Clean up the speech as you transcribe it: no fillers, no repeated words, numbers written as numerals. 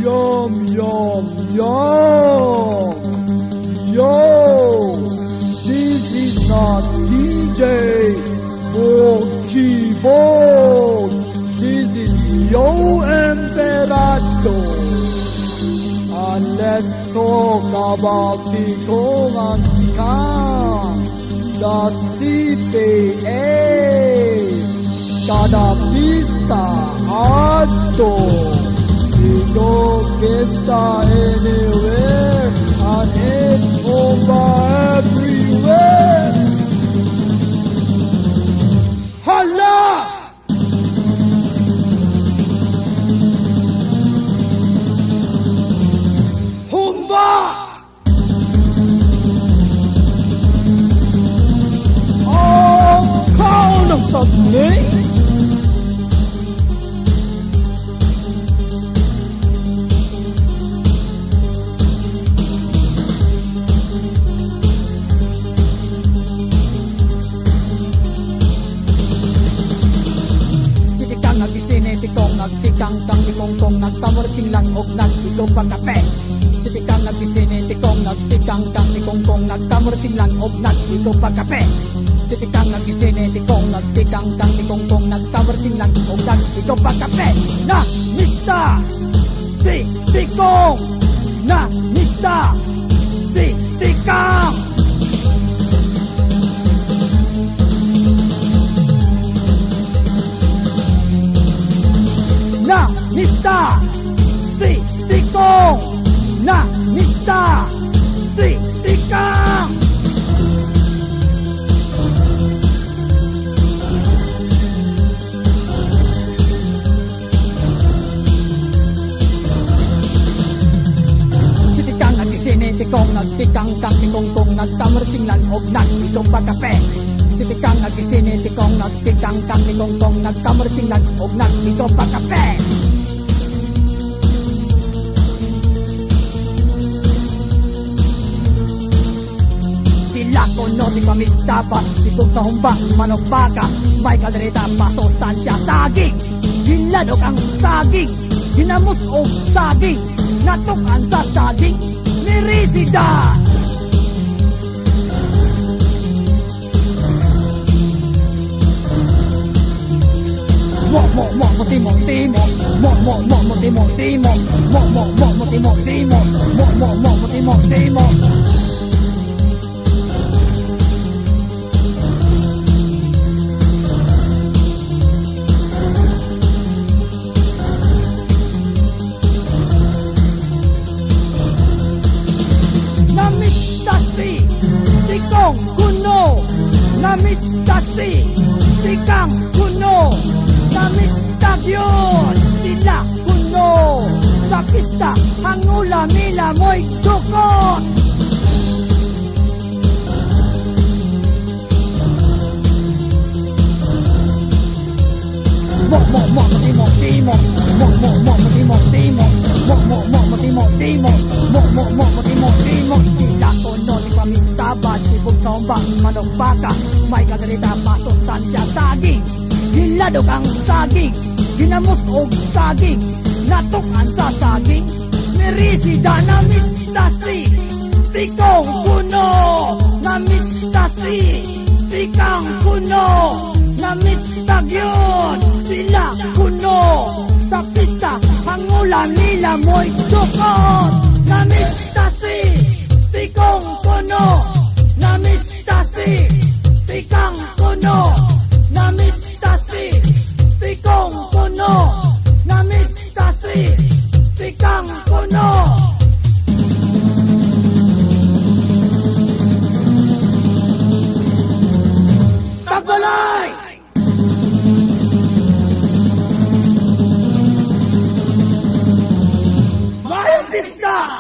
yum, yum, yum. Yo, this is not DJ Bochibon. This is Yo Emperador. And let's talk about Tikong Antikang, the CPAs, cada pista alto, Sigo Pista anywhere, and it's over everywhere. Hala! Humba! Oh, count of something. Nagsinetikong, nagtikang-tang, tikong-tong, nagtamuritsing lang, og nagtigong pagkape. Sitikang nagsinetikong, nagtikang-tang, tikong-tong, nagtamuritsing lang, og nagtigong pagkape. Sitikang nagsinetikong, nagtikang-tang, tikong-tong, nagtamuritsing lang, og nagtigong pagkape. Na mista si tikong, na mista si tikang. Na mista si tikong, na mista si tikang. Si tikang nagsinetikong, nagtikang-tang, tikong-tong, nagtamuritsing lang, og nagtigong pagkape. Si tikang nagsinetikong, nagtikang-tang, tikong-tong, nagtamuritsing lang, og nagtigong pagkape. Sila kuno di pamistaba, sibog sa humba, manok baka, may kaldereta pa sustansya saging. Hiladok ang saging, hinamos og saging, natukan sa saging, nirisida. Mo timo timo, mo timo timo, mo timo timo, mo timo timo. Namistasi tikong kuno, namistasi tikang kuno, namistagyon sila kuno. Sa pista ang ulamila mo'y dukot. Mo timo timo, mo timo timo, mo timo timo, mo timo timo. Sila kuno di pamistaba, sibog sa humba, manok baka, may kaldereta pa sustansya saging. Hiladok ang saging, hinamos og saging, natukan sa saging, nirisida. Namistasi tikong kuno, namistasi tikang kuno, namistagyon sila kuno. Sa pista ang ulam nila mo'y dukot. Namistasi tikong kuno, namistasi tikang kuno, namistasi tikong kuno, namistasi tikang kuno. Tagbalay! Mayong pista!